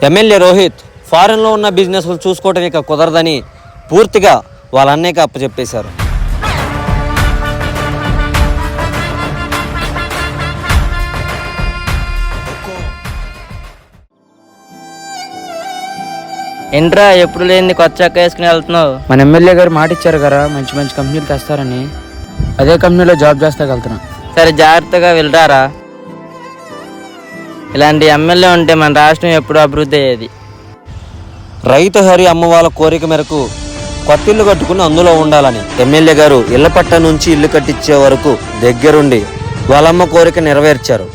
MLA Rohit ఫారెన్లో ఉన్న బిజినెస్లు చూసుకోవటం ఇక కుదరదని పూర్తిగా వాళ్ళ అన్నయ్యకి అప్పచెప్పేశారు. ఏంట్రా ఎప్పుడు లేని కొత్త చక్క వేసుకుని వెళ్తున్నావు? మన ఎమ్మెల్యే గారు మాట ఇచ్చారు కదా, మంచి మంచి కంపెనీలు తెస్తారని. అదే కంపెనీలో జాబ్ చేస్తాకెళ్తున్నా. సరే జాగ్రత్తగా వెళ్ళరారా. ఇలాంటి ఎమ్మెల్యే ఉంటే మన రాష్ట్రం ఎప్పుడు అభివృద్ధి అయ్యేది. రైతు హరి అమ్మ వాళ్ళ కోరిక మేరకు కొత్త ఇల్లు కట్టుకుని అందులో ఉండాలని ఎమ్మెల్యే గారు ఇళ్ల పట్ట నుంచి ఇల్లు కట్టించే వరకు దగ్గరుండి వాళ్ళమ్మ కోరిక నెరవేర్చారు.